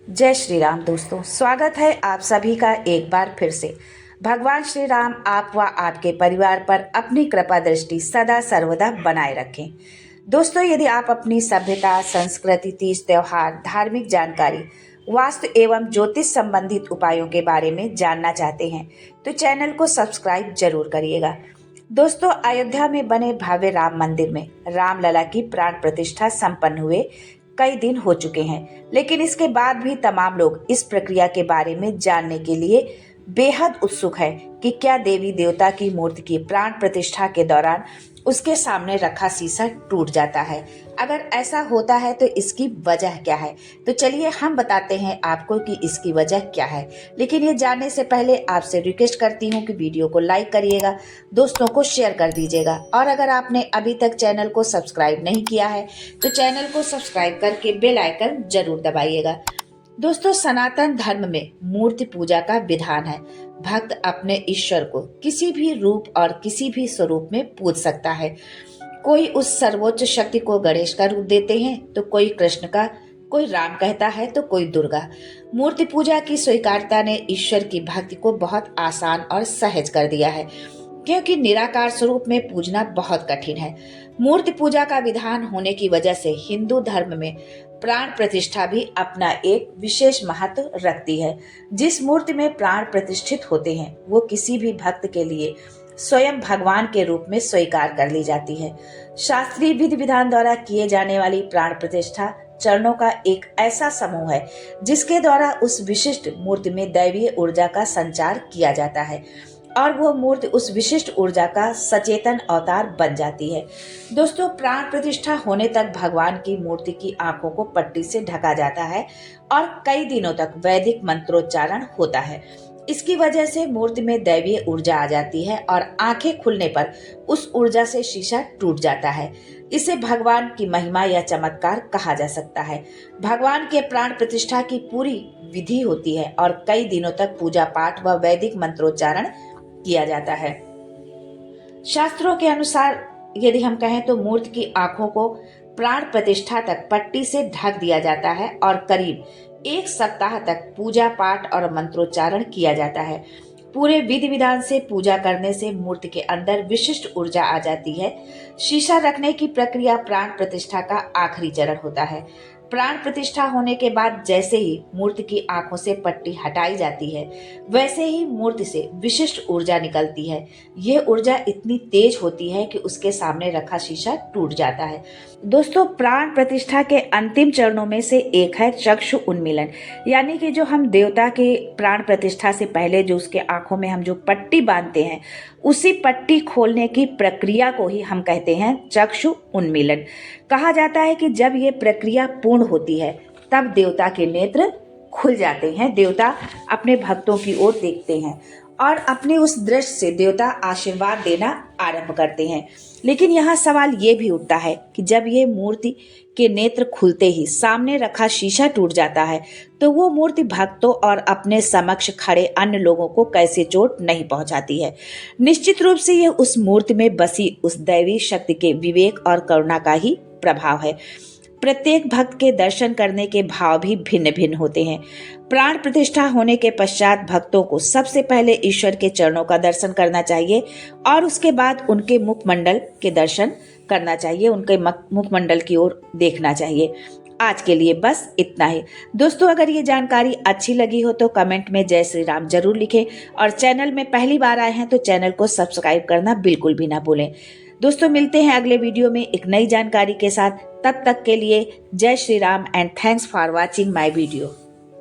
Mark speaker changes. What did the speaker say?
Speaker 1: जय श्री राम दोस्तों, स्वागत है आप सभी का एक बार फिर से। भगवान श्री राम आप व आपके परिवार पर अपनी कृपा दृष्टि सदा सर्वदा बनाए रखें। दोस्तों, यदि आप अपनी सभ्यता, संस्कृति, तीज त्योहार, धार्मिक जानकारी, वास्तु एवं ज्योतिष संबंधित उपायों के बारे में जानना चाहते हैं तो चैनल को सब्सक्राइब जरूर करिएगा। दोस्तों, अयोध्या में बने भव्य राम मंदिर में रामलला की प्राण प्रतिष्ठा संपन्न हुए कई दिन हो चुके हैं, लेकिन इसके बाद भी तमाम लोग इस प्रक्रिया के बारे में जानने के लिए बेहद उत्सुक है कि क्या देवी देवता की मूर्ति की प्राण प्रतिष्ठा के दौरान उसके सामने रखा शीशा टूट जाता है। अगर ऐसा होता है तो इसकी वजह क्या है, तो चलिए हम बताते हैं आपको कि इसकी वजह क्या है। लेकिन ये जानने से पहले आपसे रिक्वेस्ट करती हूँ कि वीडियो को लाइक करिएगा, दोस्तों को शेयर कर दीजिएगा, और अगर आपने अभी तक चैनल को सब्सक्राइब नहीं किया है तो चैनल को सब्सक्राइब करके बेल आइकन जरूर दबाइएगा। दोस्तों, सनातन धर्म में मूर्ति पूजा का विधान है। भक्त अपने ईश्वर को किसी भी रूप और किसी भी स्वरूप में पूज सकता है। कोई उस सर्वोच्च शक्ति को गणेश का रूप देते हैं तो कोई कृष्ण का, कोई राम कहता है तो कोई दुर्गा। मूर्ति पूजा की स्वीकार्यता ने ईश्वर की भक्ति को बहुत आसान और सहज कर दिया है, क्योंकि निराकार स्वरूप में पूजना बहुत कठिन है। मूर्ति पूजा का विधान होने की वजह से हिंदू धर्म में प्राण प्रतिष्ठा भी अपना एक विशेष महत्व रखती है। जिस मूर्ति में प्राण प्रतिष्ठित होते हैं वो किसी भी भक्त के लिए स्वयं भगवान के रूप में स्वीकार कर ली जाती है। शास्त्रीय विधि विधान द्वारा किए जाने वाली प्राण प्रतिष्ठा चरणों का एक ऐसा समूह है जिसके द्वारा उस विशिष्ट मूर्ति में दैवीय ऊर्जा का संचार किया जाता है और वह मूर्ति उस विशिष्ट ऊर्जा का सचेतन अवतार बन जाती है। दोस्तों, प्राण प्रतिष्ठा होने तक भगवान की मूर्ति की आंखों को पट्टी से ढका जाता है और कई दिनों तक वैदिक मंत्रोच्चारण होता है। इसकी वजह से मूर्ति में दैवीय ऊर्जा आ जाती है और आंखें खुलने पर उस ऊर्जा से शीशा टूट जाता है। इसे भगवान की महिमा या चमत्कार कहा जा सकता है। भगवान के प्राण प्रतिष्ठा की पूरी विधि होती है और कई दिनों तक पूजा पाठ व वैदिक मंत्रोच्चारण किया जाता है। शास्त्रों के अनुसार यदि हम कहें तो मूर्ति की आंखों को प्राण प्रतिष्ठा तक पट्टी से ढक दिया जाता है और करीब एक सप्ताह तक पूजा पाठ और मंत्रोच्चारण किया जाता है। पूरे विधि विधान से पूजा करने से मूर्ति के अंदर विशिष्ट ऊर्जा आ जाती है। शीशा रखने की प्रक्रिया प्राण प्रतिष्ठा का आखिरी चरण होता है। प्राण प्रतिष्ठा होने के बाद जैसे ही मूर्ति की आंखों से पट्टी हटाई जाती है वैसे ही मूर्ति से विशिष्ट ऊर्जा निकलती है। यह ऊर्जा इतनी तेज होती है कि उसके सामने रखा शीशा टूट जाता है। दोस्तों, प्राण प्रतिष्ठा के अंतिम चरणों में से एक है चक्षु उन्मीलन, यानी कि जो हम देवता के प्राण प्रतिष्ठा से पहले जो उसके आंखों में हम जो पट्टी बांधते हैं उसी पट्टी खोलने की प्रक्रिया को ही हम कहते हैं चक्षु उन्मीलन। कहा जाता है कि जब ये प्रक्रिया पूर्ण होती है तब देवता के नेत्र खुल जाते हैं। देवता अपने भक्तों की ओर देखते हैं और अपने उस दृष्टि से देवता आशीर्वाद देना आरंभ करते हैं। लेकिन यहाँ सवाल ये भी उठता है कि जब ये मूर्ति के नेत्र खुलते ही सामने रखा शीशा टूट जाता है तो वो मूर्ति भक्तों और अपने समक्ष खड़े अन्य लोगों को कैसे चोट नहीं पहुंचाती है। निश्चित रूप से ये उस मूर्ति में बसी उस दैवी शक्ति के विवेक और करुणा का ही प्रभाव है। प्रत्येक भक्त के दर्शन करने के भाव भी भिन्न भिन्न होते हैं। प्राण प्रतिष्ठा होने के पश्चात भक्तों को सबसे पहले ईश्वर के चरणों का दर्शन करना चाहिए और उसके बाद उनके मुखमंडल के दर्शन करना चाहिए, उनके मुखमंडल की ओर देखना चाहिए। आज के लिए बस इतना ही। दोस्तों, अगर ये जानकारी अच्छी लगी हो तो कमेंट में जय श्री राम जरूर लिखें और चैनल में पहली बार आए हैं तो चैनल को सब्सक्राइब करना बिल्कुल भी ना भूलें। दोस्तों, मिलते हैं अगले वीडियो में एक नई जानकारी के साथ। तब तक के लिए जय Shri Ram and thanks for watching my video.